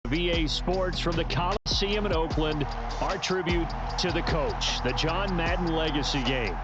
VA Sports from the Coliseum in Oakland, our tribute to the coach, the John Madden legacy game.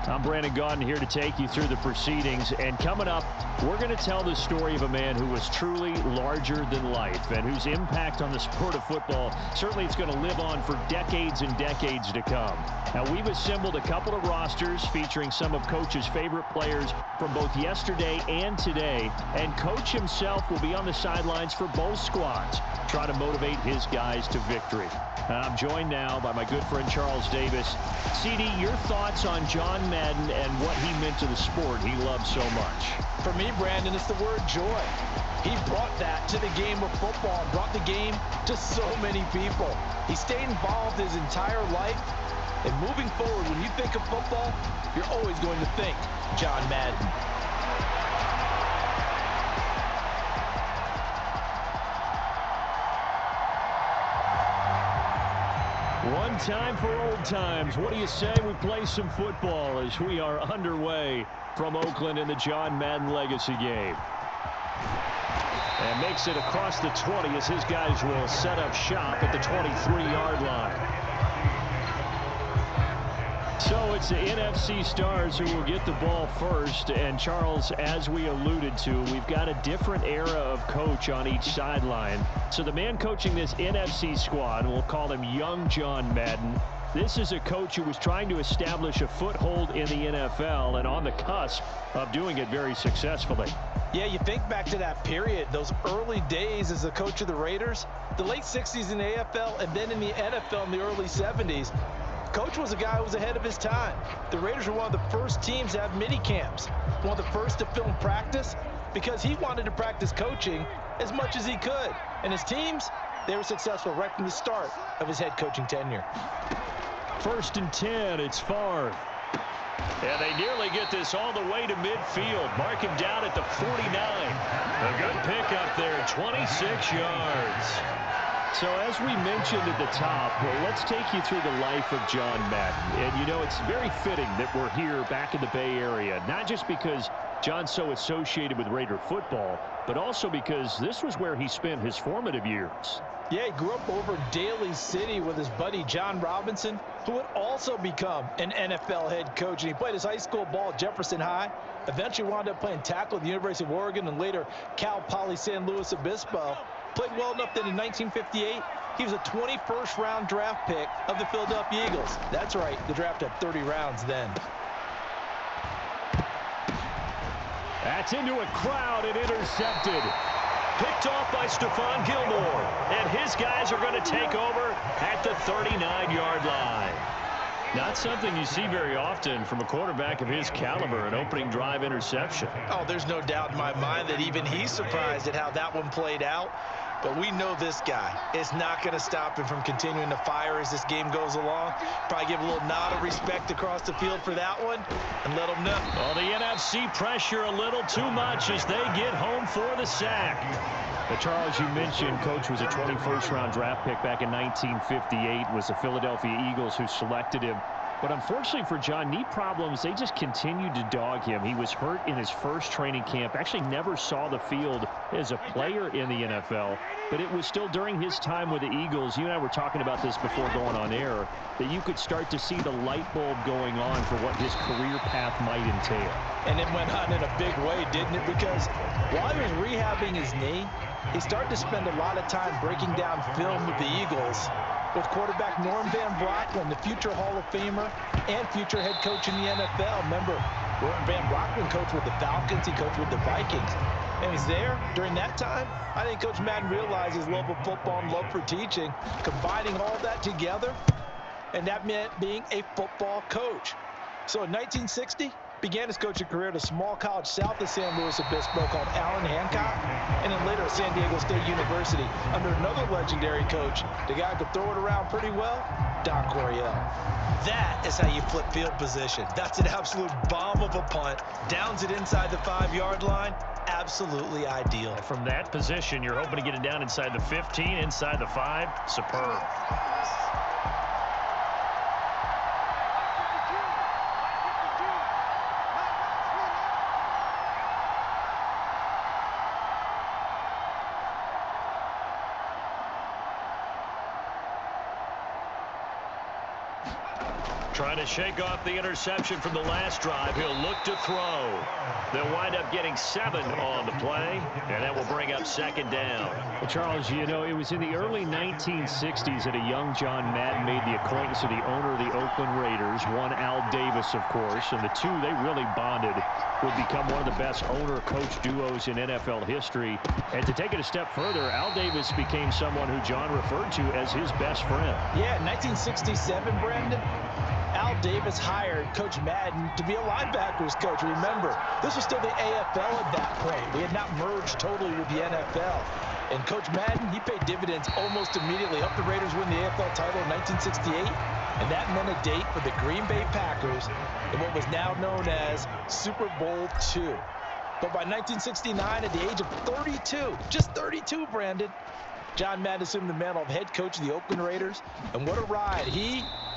I'm Brandon Gaudin here to take you through the proceedings, and coming up, we're going to tell the story of a man who was truly larger than life and whose impact on the sport of football certainly is going to live on for decades and decades to come. Now, we've assembled a couple of rosters featuring some of Coach's favorite players from both yesterday and today, and Coach himself will be on the sidelines for both squads, trying to motivate his guys to victory. And I'm joined now by my good friend Charles Davis. CD, your thoughts on John Madden and what he meant to the sport he loved so much? For me, Brandon, it's the word joy. He brought that to the game of football and brought the game to so many people. He stayed involved his entire life. And moving forward, when you think of football, you're always going to think John Madden. One time for old times. What do you say we play some football as we are underway from Oakland in the John Madden legacy game? And makes it across the 20 as his guys will set up shop at the 23-yard line. So it's the NFC stars who will get the ball first. And Charles, as we alluded to, we've got a different era of coach on each sideline. So the man coaching this NFC squad, we'll call him Young John Madden. This is a coach who was trying to establish a foothold in the NFL and on the cusp of doing it very successfully. Yeah, you think back to that period, those early days as the coach of the Raiders, the late 60s in the AFL, and then in the NFL in the early 70s. Coach was a guy who was ahead of his time. The Raiders were one of the first teams to have mini camps, one of the first to film practice, because he wanted to practice coaching as much as he could. And his teams, they were successful right from the start of his head coaching tenure. 1st and 10, it's Favre. And they nearly get this all the way to midfield. Mark him down at the 49. A good pickup there, 26 yards. So as we mentioned at the top, let's take you through the life of John Madden. And, you know, it's very fitting that we're here back in the Bay Area, not just because John's so associated with Raider football, but also because this was where he spent his formative years. Yeah, he grew up over in Daly City with his buddy John Robinson, who would also become an NFL head coach. And he played his high school ball at Jefferson High, eventually wound up playing tackle at the University of Oregon and later Cal Poly San Luis Obispo. Played well enough that in 1958, he was a 21st round draft pick of the Philadelphia Eagles. That's right, the draft had 30 rounds then. That's into a crowd and intercepted. Picked off by Stephon Gilmore. And his guys are going to take over at the 39-yard line. Not something you see very often from a quarterback of his caliber, an opening drive interception. Oh, there's no doubt in my mind that even he's surprised at how that one played out. But we know this guy is not going to stop him from continuing to fire as this game goes along. Probably give a little nod of respect across the field for that one and let him know. Well, the NFC pressure a little too much as they get home for the sack. But Charles, you mentioned Coach was a 21st round draft pick back in 1958. Was the Philadelphia Eagles who selected him. But unfortunately for John, knee problems, they just continued to dog him. He was hurt in his first training camp, actually never saw the field as a player in the NFL, but it was still during his time with the Eagles. You and I were talking about this before going on air, that you could start to see the light bulb going on for what his career path might entail. And it went on in a big way, didn't it? Because while he was rehabbing his knee, he started to spend a lot of time breaking down film with the Eagles, with quarterback Norm Van Brocklin, the future Hall of Famer and future head coach in the NFL. Remember, Norm Van Brocklin coached with the Falcons, he coached with the Vikings. And he's there during that time. I think Coach Madden realized his love of football and love for teaching, combining all that together, and that meant being a football coach. So in 1960, began his coaching career at a small college south of San Luis Obispo called Allen Hancock, and then later at San Diego State University under another legendary coach, the guy who could throw it around pretty well, Don Coryell. That is how you flip field position. That's an absolute bomb of a punt. Downs it inside the 5-yard line. Absolutely ideal. From that position, you're hoping to get it down inside the 15, inside the 5. Superb. Trying to shake off the interception from the last drive. He'll look to throw. They'll wind up getting 7 on the play, and that will bring up second down. Well, Charles, you know, it was in the early 1960s that a young John Madden made the acquaintance of the owner of the Oakland Raiders, one Al Davis, of course, and the two, they really bonded, would become one of the best owner-coach duos in NFL history. And to take it a step further, Al Davis became someone who John referred to as his best friend. Yeah, 1967, Brandon. Al Davis hired Coach Madden to be a linebackers coach. Remember, this was still the AFL at that point. We had not merged totally with the NFL. And Coach Madden, he paid dividends almost immediately. Helped the Raiders win the AFL title in 1968. And that meant a date for the Green Bay Packers in what was now known as Super Bowl II. But by 1969, at the age of 32, just 32, Brandon, John Madden assumed the mantle of head coach of the Oakland Raiders. And what a ride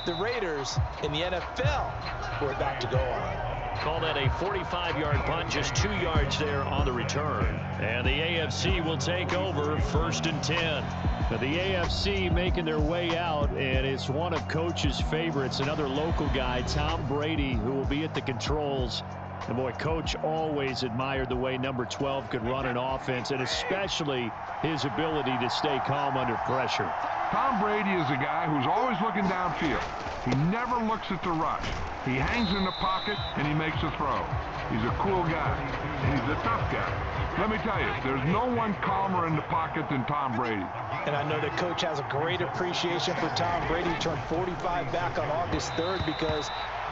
the Raiders in the NFL were about to go on. Call that a 45-yard punt, just 2 yards there on the return. And the AFC will take over 1st and 10. Now the AFC making their way out, and it's one of Coach's favorites, another local guy, Tom Brady, who will be at the controls. And boy, Coach always admired the way number 12 could run an offense, and especially his ability to stay calm under pressure. Tom Brady is a guy who's always looking downfield. He never looks at the rush. He hangs in the pocket, and he makes a throw. He's a cool guy, and he's a tough guy. Let me tell you, there's no one calmer in the pocket than Tom Brady. And I know that Coach has a great appreciation for Tom Brady. He turned 45 back on August 3rd because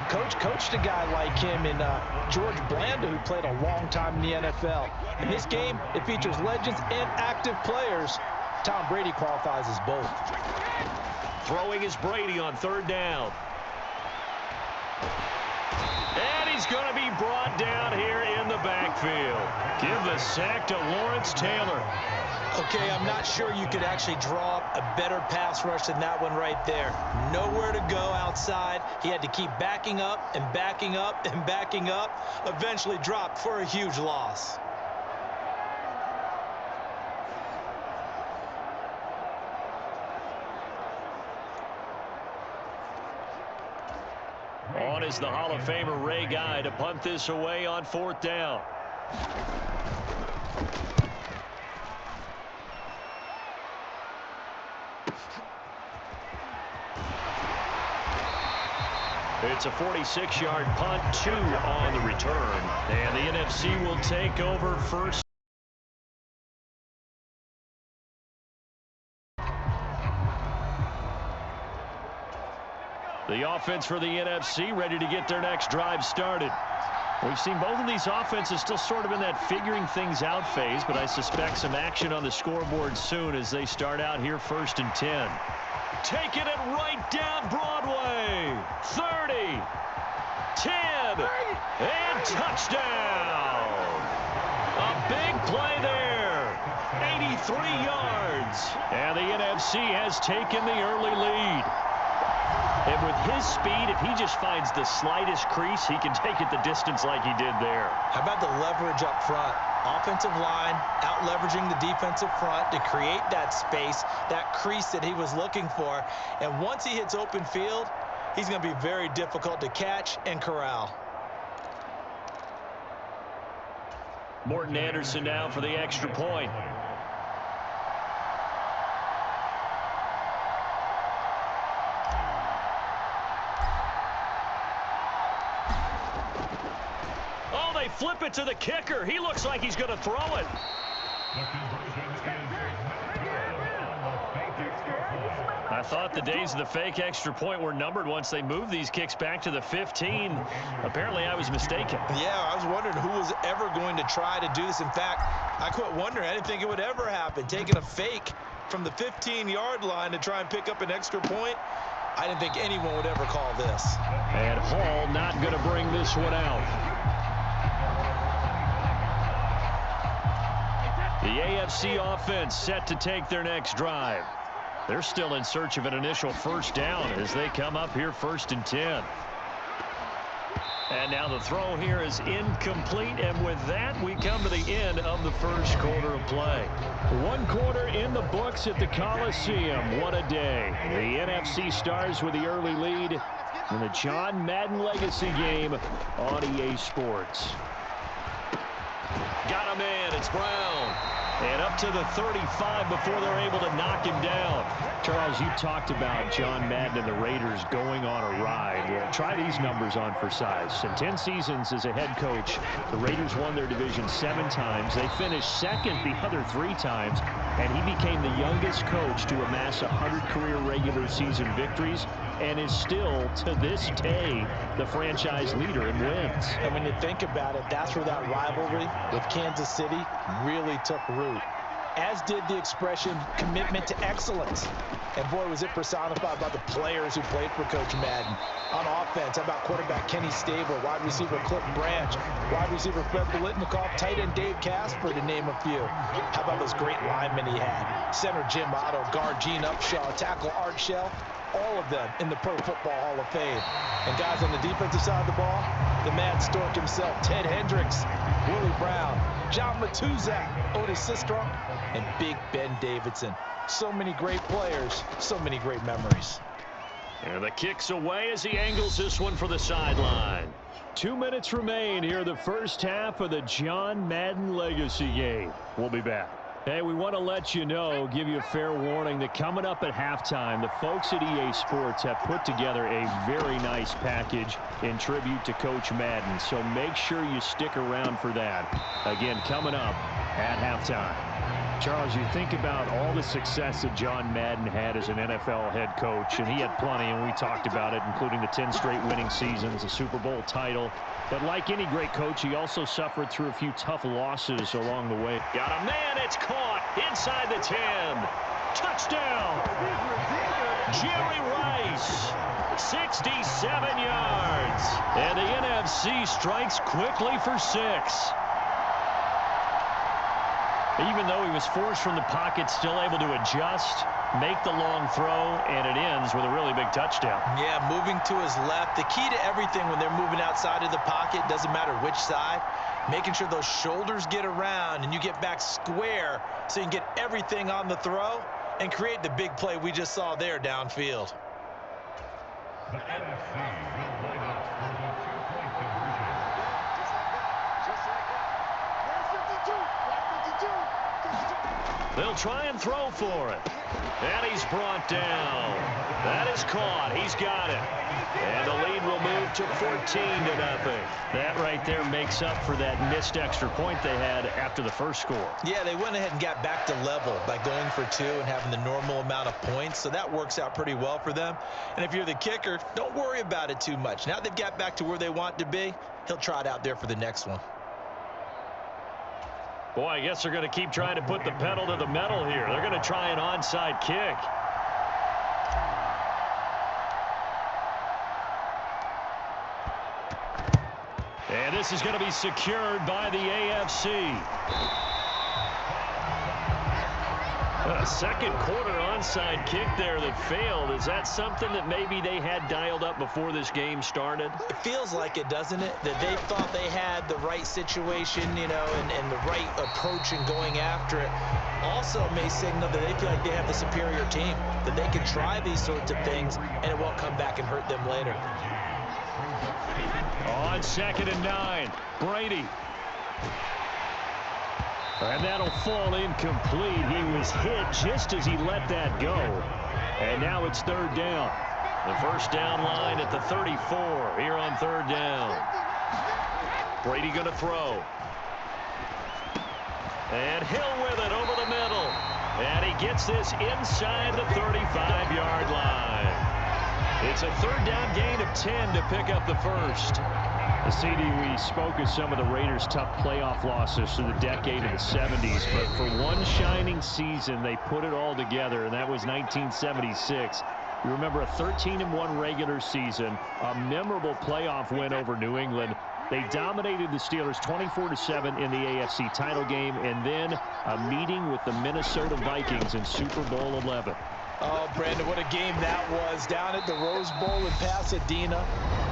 Coach coached a guy like him in George Blanda, who played a long time in the NFL. In this game, it features legends and active players. Tom Brady qualifies as both. Throwing is Brady on 3rd down. And he's going to be brought down here in the backfield. Give the sack to Lawrence Taylor. Okay, I'm not sure you could actually draw up a better pass rush than that one right there. Nowhere to go outside. He had to keep backing up and backing up and backing up. Eventually dropped for a huge loss. On is the Hall of Famer Ray Guy to punt this away on 4th down. It's a 46-yard punt, 2 on the return. And the NFC will take over 1st. The offense for the NFC ready to get their next drive started. We've seen both of these offenses still sort of in that figuring things out phase, but I suspect some action on the scoreboard soon as they start out here 1st and 10. Taking it right down Broadway. 30, 10, and touchdown. A big play there. 83 yards. And the NFC has taken the early lead. And with his speed, if he just finds the slightest crease, he can take it the distance like he did there. How about the leverage up front? Offensive line out-leveraging the defensive front to create that space, that crease that he was looking for. And once he hits open field, he's going to be very difficult to catch and corral. Morton Anderson now for the extra point. Flip it to the kicker. He looks like he's going to throw it. I thought the days of the fake extra point were numbered once they moved these kicks back to the 15. Apparently, I was mistaken. Yeah, I was wondering who was ever going to try to do this. In fact, I quit wondering. I didn't think it would ever happen. Taking a fake from the 15-yard line to try and pick up an extra point, I didn't think anyone would ever call this. And Hall not going to bring this one out. The AFC offense set to take their next drive. They're still in search of an initial 1st down as they come up here 1st and 10. And now the throw here is incomplete, and with that, we come to the end of the first quarter of play. 1 quarter in the books at the Coliseum. What a day. The NFC Stars with the early lead in the John Madden Legacy game on EA Sports. Got him in. It's Brown. And up to the 35 before they're able to knock him down. Charles, you talked about John Madden and the Raiders going on a ride. Well, try these numbers on for size. In 10 seasons as a head coach, the Raiders won their division 7 times. They finished second the other 3 times, and he became the youngest coach to amass 100 career regular season victories and is still, to this day, the franchise leader in wins. And when you think about it, that's where that rivalry with Kansas City really took root, as did the expression commitment to excellence. And boy, was it personified by the players who played for Coach Madden. On offense, how about quarterback Kenny Stabler, wide receiver Cliff Branch, wide receiver Fred Biletnikoff, tight end Dave Casper, to name a few. How about those great linemen he had? Center Jim Otto, guard Gene Upshaw, tackle Art Shell, all of them in the Pro Football Hall of Fame. And guys, on the defensive side of the ball, the Mad Stork himself, Ted Hendricks, Willie Brown, John Matuzak, Otis Sistrunk, and Big Ben Davidson. So many great players, so many great memories. And the kick's away as he angles this one for the sideline. 2 minutes remain here in the first half of the John Madden Legacy game. We'll be back. Hey, we want to let you know, give you a fair warning, that coming up at halftime, the folks at EA Sports have put together a very nice package in tribute to Coach Madden. So make sure you stick around for that. Again, coming up at halftime. Charles, you think about all the success that John Madden had as an NFL head coach, and he had plenty, and we talked about it, including the 10 straight winning seasons, a Super Bowl title. But like any great coach, he also suffered through a few tough losses along the way. Got a man, it's caught inside the 10. Touchdown! Jerry Rice, 67 yards. And the NFC strikes quickly for 6. Even though he was forced from the pocket, still able to adjust, make the long throw, and it ends with a really big touchdown. Yeah, moving to his left. The key to everything when they're moving outside of the pocket, doesn't matter which side, making sure those shoulders get around and you get back square so you can get everything on the throw and create the big play we just saw there downfield. They'll try and throw for it. And he's brought down. That is caught. He's got it. And the lead will move to 14-0. That right there makes up for that missed extra point they had after the first score. Yeah, they went ahead and got back to level by going for 2 and having the normal amount of points. So that works out pretty well for them. And if you're the kicker, don't worry about it too much. Now they've got back to where they want to be, he'll try it out there for the next one. Boy, I guess they're going to keep trying to put the pedal to the metal here. They're going to try an onside kick. And this is going to be secured by the AFC. A second quarter onside kick there that failed. Is that something that maybe they had dialed up before this game started? It feels like it, doesn't it? That they thought they had the right situation, you know, and the right approach in going after it. Also may signal that they feel like they have the superior team, that they can try these sorts of things and it won't come back and hurt them later. On 2nd and 9, Brady. And that'll fall incomplete. He was hit just as he let that go. And now it's 3rd down. The first down line at the 34 here on 3rd down. Brady going to throw. And Hill with it over the middle. And he gets this inside the 35-yard line. It's a 3rd down gain of 10 to pick up the first. CD, we spoke of some of the Raiders' tough playoff losses through the decade of the 70s, but for one shining season, they put it all together, and that was 1976. You remember a 13-1 regular season, a memorable playoff win over New England. They dominated the Steelers 24-7 in the AFC title game, and then a meeting with the Minnesota Vikings in Super Bowl 11. Oh, Brandon, what a game that was down at the Rose Bowl in Pasadena.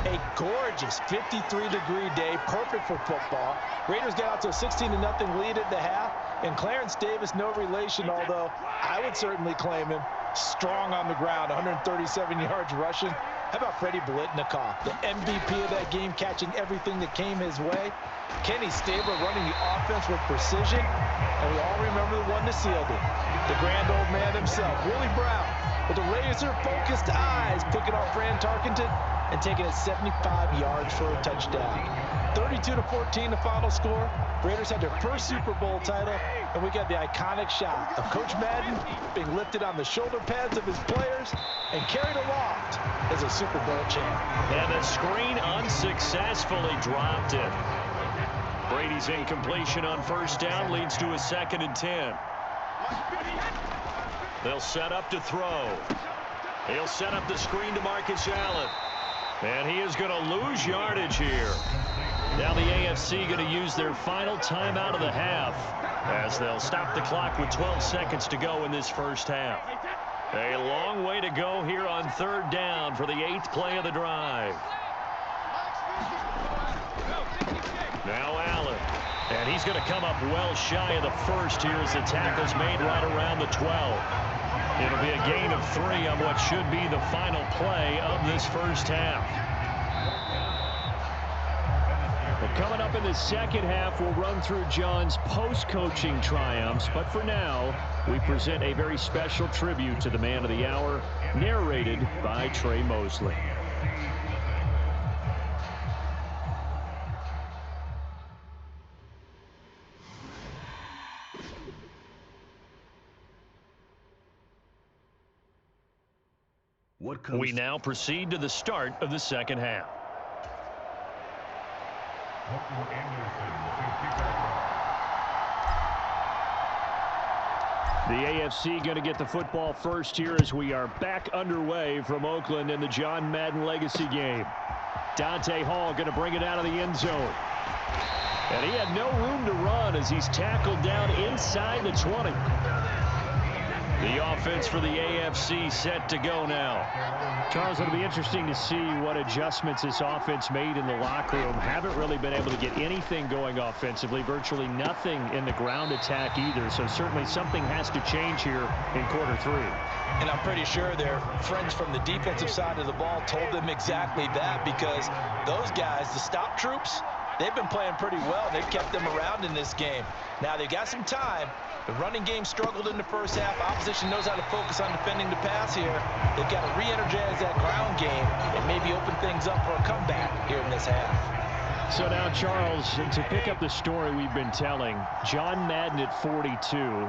A gorgeous 53-degree day, perfect for football. Raiders got out to a 16-0 lead at the half, and Clarence Davis, no relation, although I would certainly claim him, strong on the ground, 137 yards rushing. How about Freddie Blitnikoff, the MVP of that game, catching everything that came his way? Kenny Stabler running the offense with precision, and we all remember the one that sealed it, the grand old man himself, Willie Brown, with the razor-focused eyes, picking off Fran Tarkenton and taking it 75 yards for a touchdown. 32-14 the final score. Raiders had their first Super Bowl title, and we got the iconic shot of Coach Madden being lifted on the shoulder pads of his players and carried aloft as a Super Bowl champ. And the screen unsuccessfully dropped it. Brady's incompletion on first down leads to a 2nd and 10. They'll set up to throw. He'll set up the screen to Marcus Allen. And he is going to lose yardage here. Now the AFC going to use their final timeout of the half as they'll stop the clock with 12 seconds to go in this first half. A long way to go here on 3rd down for the 8th play of the drive. Now Allen. And he's going to come up well shy of the first here as the tackle's made right around the 12. It'll be a gain of 3 on what should be the final play of this first half. Well, coming up in the second half, we'll run through John's post-coaching triumphs. But for now, we present a very special tribute to the man of the hour, narrated by Trey Mosley. We now proceed to the start of the second half. The AFC going to get the football first here as we are back underway from Oakland in the John Madden Legacy game. Dante Hall going to bring it out of the end zone. And he had no room to run as he's tackled down inside the 20. The offense for the AFC set to go now. Charles, it'll be interesting to see what adjustments this offense made in the locker room. Haven't really been able to get anything going offensively, virtually nothing in the ground attack either. So certainly something has to change here in quarter 3. And I'm pretty sure their friends from the defensive side of the ball told them exactly that, because those guys, the stop troops, they've been playing pretty well. They've kept them around in this game. Now they've got some time. The running game struggled in the first half. Opposition knows how to focus on defending the pass here. They've got to re-energize that ground game and maybe open things up for a comeback here in this half. So now, Charles, to pick up the story we've been telling, John Madden at 42.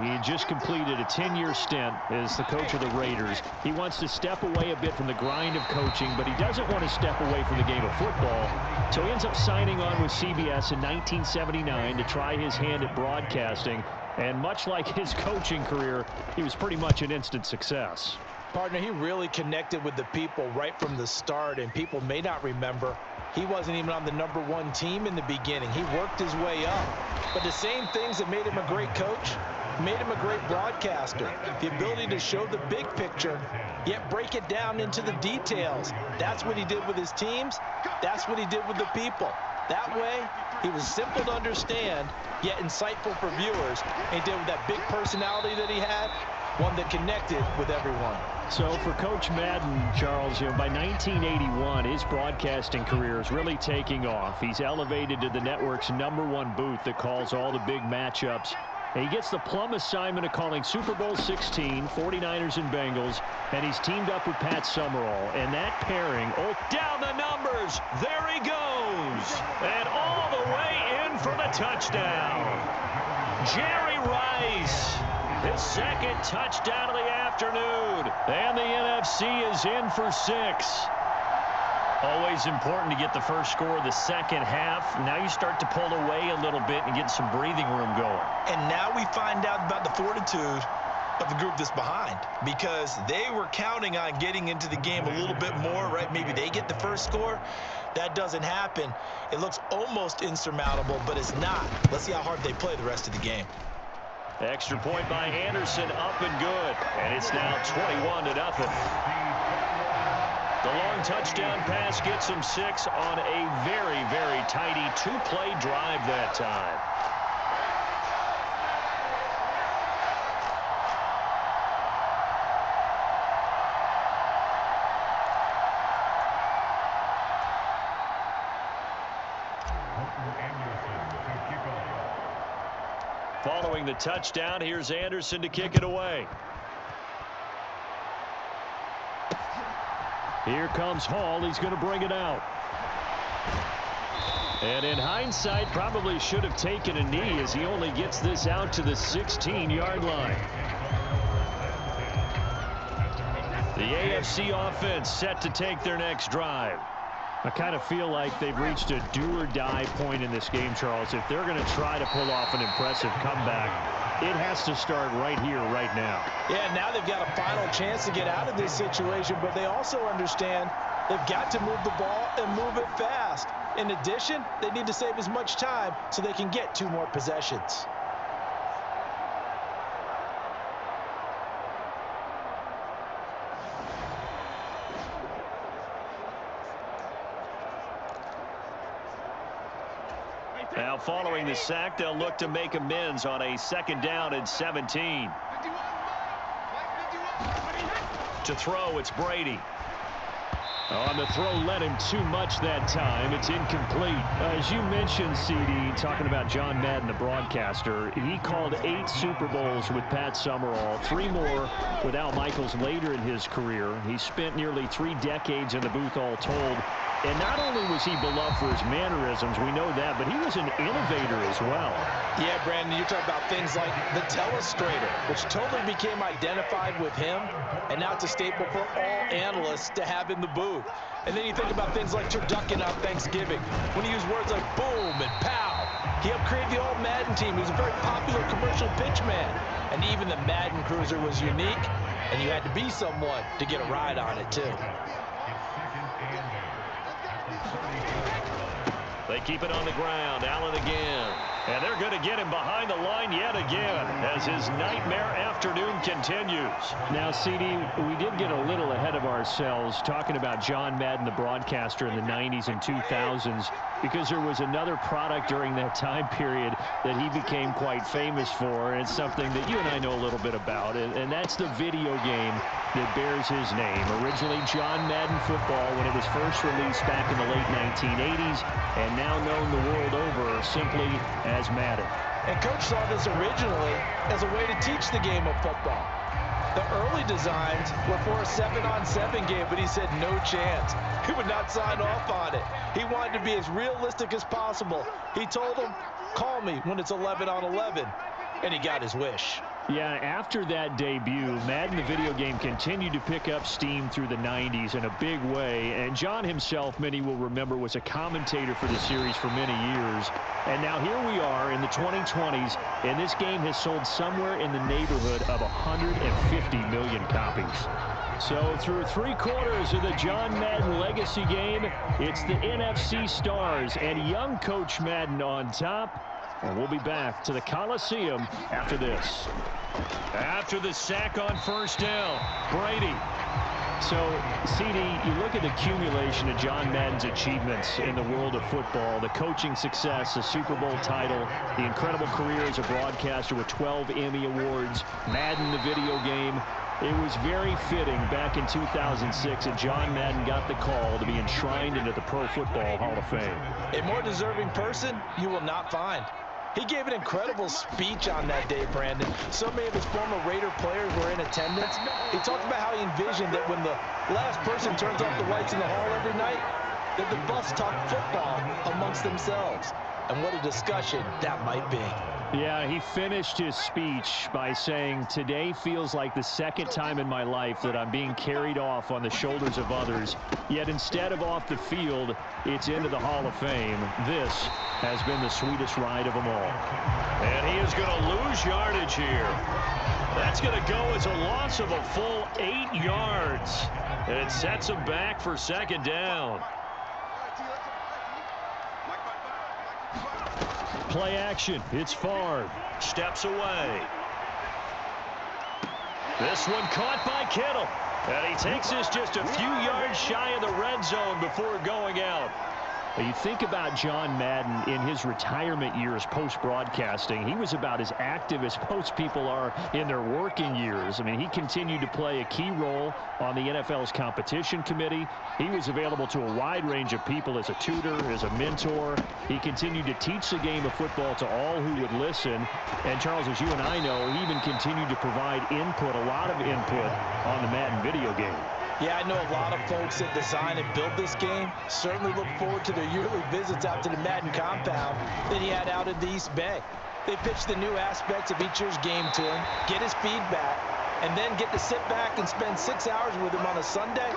He had just completed a 10-year stint as the coach of the Raiders. He wants to step away a bit from the grind of coaching, but he doesn't want to step away from the game of football. So he ends up signing on with CBS in 1979 to try his hand at broadcasting. And much like his coaching career, he was pretty much an instant success. Partner, he really connected with the people right from the start, and people may not remember, he wasn't even on the #1 team in the beginning. He worked his way up. But the same things that made him a great coach made him a great broadcaster. The ability to show the big picture, yet break it down into the details. That's what he did with his teams. That's what he did with the people. That way, he was simple to understand, yet insightful for viewers. And he did with that big personality that he had, one that connected with everyone. So for Coach Madden, Charles, by 1981, his broadcasting career is really taking off. He's elevated to the network's #1 booth that calls all the big matchups. And he gets the plum assignment of calling Super Bowl 16, 49ers and Bengals, and he's teamed up with Pat Summerall. And that pairing, down the numbers, there he goes, and all the way in for the touchdown. Jerry Rice, his second touchdown of the afternoon, and the NFC is in for 6. Always important to get the first score of the second half. Now you start to pull away a little bit and get some breathing room going. And now we find out about the fortitude of the group that's behind, because they were counting on getting into the game a little bit more, right? Maybe they get the first score. That doesn't happen. It looks almost insurmountable, but it's not. Let's see how hard they play the rest of the game. Extra point by Anderson, up and good. And it's now 21-0. The long touchdown pass gets him 6 on a very, very tidy two-play drive that time. Following the touchdown, here's Anderson to kick it away. Here comes Hall. He's going to bring it out. And in hindsight, probably should have taken a knee as he only gets this out to the 16-yard line. The AFC offense set to take their next drive. I kind of feel like they've reached a do-or-die point in this game, Charles. If they're going to try to pull off an impressive comeback, it has to start right here, right now. Yeah, now they've got a final chance to get out of this situation, but they also understand they've got to move the ball and move it fast. In addition, they need to save as much time so they can get 2 more possessions. Now following the sack, they'll look to make amends on a 2nd down and 17. To throw, it's Brady. On the throw, led him too much that time. It's incomplete. As you mentioned, CD, talking about John Madden, the broadcaster, he called 8 Super Bowls with Pat Summerall, 3 more with Al Michaels later in his career. He spent nearly 3 decades in the booth all told. And not only was he beloved for his mannerisms, we know that, but he was an innovator as well. Yeah, Brandon, you're talking about things like the telestrator, which totally became identified with him, and now it's a staple for all analysts to have in the booth. And then you think about things like turducken on Thanksgiving, when he used words like boom and pow. He helped create the all-Madden team. He was a very popular commercial pitch man. And even the Madden Cruiser was unique, and you had to be someone to get a ride on it, too. They keep it on the ground. Allen again. And they're going to get him behind the line yet again as his nightmare afternoon continues. Now, CD, we did get a little ahead of ourselves talking about John Madden, the broadcaster in the 90s and 2000s, because there was another product during that time period that he became quite famous for, and it's something that you and I know a little bit about, and that's the video game that bears his name. Originally John Madden Football when it was first released back in the late 1980s, and now known the world over simply as Madden. And Coach saw this originally as a way to teach the game of football. The early designs were for a 7-on-7 game, but he said no chance. He would not sign off on it. He wanted to be as realistic as possible. He told him, call me when it's 11-on-11, and he got his wish. Yeah, after that debut, Madden the video game continued to pick up steam through the 90s in a big way, and John himself, many will remember, was a commentator for the series for many years. And now here we are in the 2020s, and this game has sold somewhere in the neighborhood of 150 million copies. So through 3/4 of the John Madden legacy game, it's the NFC stars and young Coach Madden on top. And we'll be back to the Coliseum after this. After the sack on 1st down, Brady. So, CD, you look at the accumulation of John Madden's achievements in the world of football, the coaching success, the Super Bowl title, the incredible career as a broadcaster with 12 Emmy Awards, Madden the video game. It was very fitting back in 2006 that John Madden got the call to be enshrined into the Pro Football Hall of Fame. A more deserving person you will not find. He gave an incredible speech on that day, Brandon. So many of his former Raider players were in attendance. He talked about how he envisioned that when the last person turns off the lights in the hall every night, that the buffs talk football amongst themselves. And what a discussion that might be. Yeah, he finished his speech by saying, today feels like the 2nd time in my life that I'm being carried off on the shoulders of others. Yet instead of off the field, it's into the Hall of Fame. This has been the sweetest ride of them all. And he is going to lose yardage here. That's going to go as a loss of a full 8 yards. It sets him back for 2nd down. Play action. It's Favre. Steps away. This one caught by Kittle. And he takes us just a few yards shy of the red zone before going out. You think about John Madden in his retirement years post-broadcasting. He was about as active as most people are in their working years. I mean, he continued to play a key role on the NFL's competition committee. He was available to a wide range of people as a tutor, as a mentor. He continued to teach the game of football to all who would listen. And, Charles, as you and I know, he even continued to provide input, a lot of input on the Madden video game. Yeah, I know a lot of folks that design and build this game certainly look forward to their yearly visits out to the Madden compound that he had out in the East Bay. They pitch the new aspects of each year's game to him, get his feedback, and then get to sit back and spend 6 hours with him on a Sunday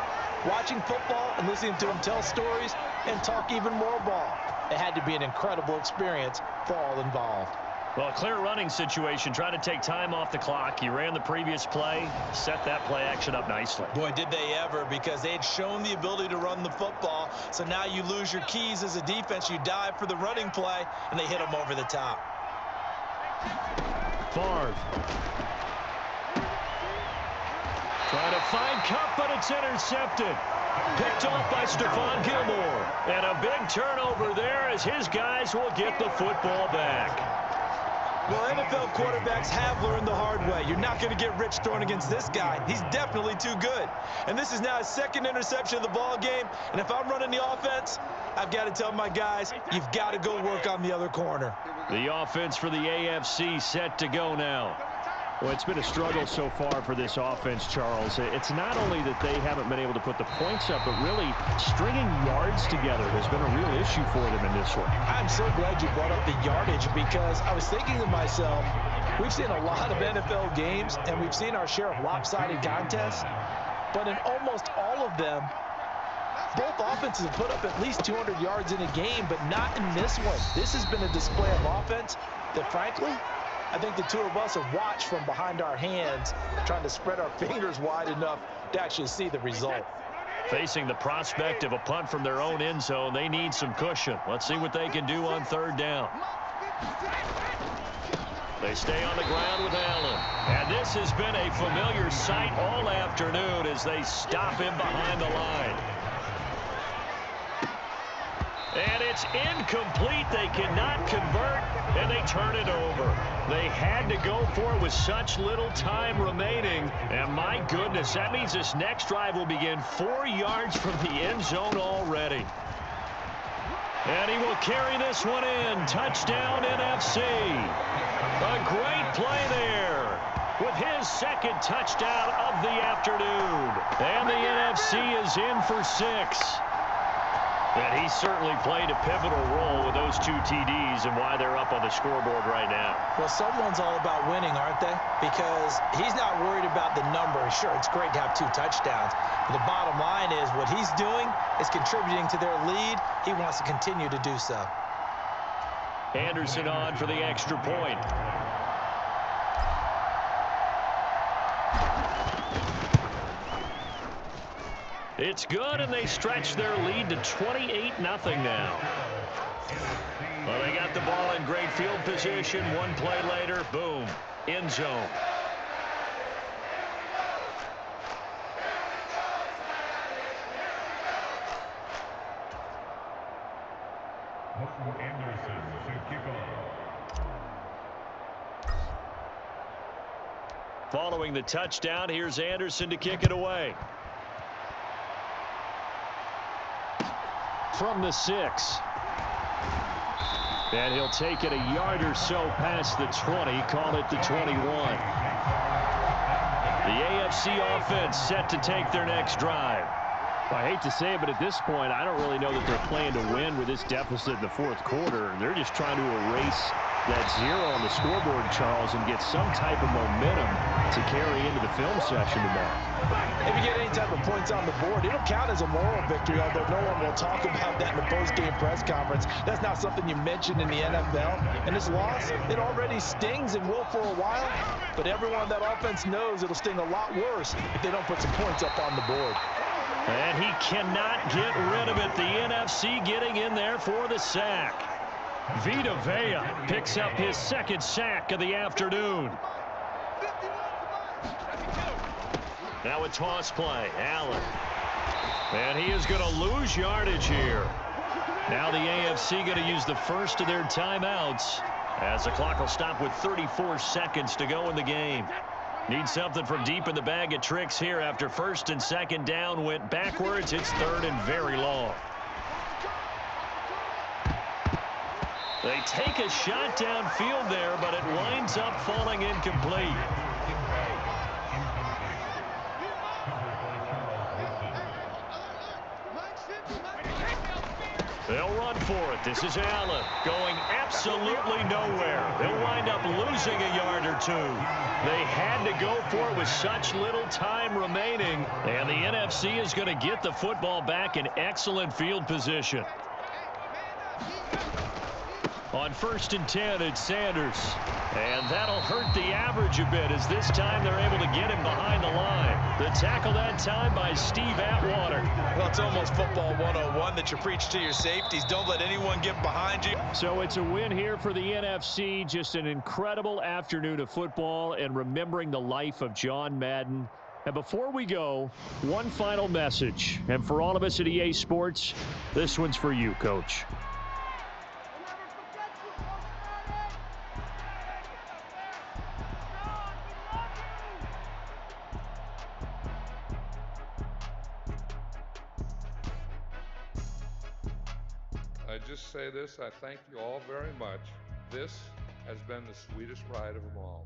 watching football and listening to him tell stories and talk even more ball. It had to be an incredible experience for all involved. Well, a clear running situation, trying to take time off the clock. He ran the previous play, set that play action up nicely. Boy, did they ever, because they had shown the ability to run the football. So now you lose your keys as a defense. You dive for the running play, and they hit him over the top. Favre. Trying to find Cup, but it's intercepted. Picked off by Stephon Gilmore. And a big turnover there as his guys will get the football back. Well, NFL quarterbacks have learned the hard way. You're not going to get rich throwing against this guy. He's definitely too good. And this is now his second interception of the ball game. And if I'm running the offense, I've got to tell my guys, you've got to go work on the other corner. The offense for the AFC set to go now. Well, it's been a struggle so far for this offense, Charles. It's not only that they haven't been able to put the points up, but really stringing yards together has been a real issue for them in this one. I'm so glad you brought up the yardage, because I was thinking to myself, we've seen a lot of NFL games, and we've seen our share of lopsided contests, but in almost all of them, both offenses have put up at least 200 yards in a game, but not in this one. This has been a display of offense that, frankly, I think the two of us have watched from behind our hands, trying to spread our fingers wide enough to actually see the result. Facing the prospect of a punt from their own end zone, they need some cushion. Let's see what they can do on third down. They stay on the ground with Allen. And this has been a familiar sight all afternoon as they stop him behind the line. And it's incomplete. They cannot convert, and they turn it over. They had to go for it with such little time remaining. And my goodness, that means this next drive will begin 4 yards from the end zone already. And he will carry this one in. Touchdown, NFC. A great play there with his second touchdown of the afternoon. And the NFC is in for 6. And he certainly played a pivotal role with those 2 TDs and why they're up on the scoreboard right now. Well, someone's all about winning, aren't they? Because he's not worried about the number. Sure, it's great to have 2 touchdowns. But the bottom line is what he's doing is contributing to their lead. He wants to continue to do so. Anderson on for the extra point. It's good, and they stretch their lead to 28-0 now. Well, they got the ball in great field position. One play later, boom, end zone. Anderson to kick off. Following the touchdown, here's Anderson to kick it away. From the 6. And he'll take it a yard or so past the 20, call it the 21. The AFC offense set to take their next drive. I hate to say it, but at this point, I don't really know that they're playing to win with this deficit in the fourth quarter. They're just trying to erase that 0 on the scoreboard, Charles, and get some type of momentum to carry into the film session today. If you get any type of points on the board, it'll count as a moral victory, although no one will talk about that in the post-game press conference. That's not something you mention in the NFL. And this loss, it already stings and will for a while, but everyone on that offense knows it'll sting a lot worse if they don't put some points up on the board. And he cannot get rid of it. The NFC getting in there for the sack. Vita Vea picks up his second sack of the afternoon. Now a toss play. Allen. And he is going to lose yardage here. Now the AFC going to use the first of their timeouts as the clock will stop with 34 seconds to go in the game. Need something from deep in the bag of tricks here after first and second down went backwards. It's third and very long. They take a shot downfield there, but it winds up falling incomplete. They'll run for it. This is Allen going absolutely nowhere. They'll wind up losing a yard or two. They had to go for it with such little time remaining. And the NFC is going to get the football back in excellent field position. On 1st and 10, it's Sanders. And that'll hurt the average a bit as this time they're able to get him behind the line. The tackle that time by Steve Atwater. Well, it's almost football 101 that you preach to your safeties. Don't let anyone get behind you. So it's a win here for the NFC. Just an incredible afternoon of football and remembering the life of John Madden. And before we go, one final message. And for all of us at EA Sports, this one's for you, Coach. I just say this, I thank you all very much. This has been the sweetest ride of them all.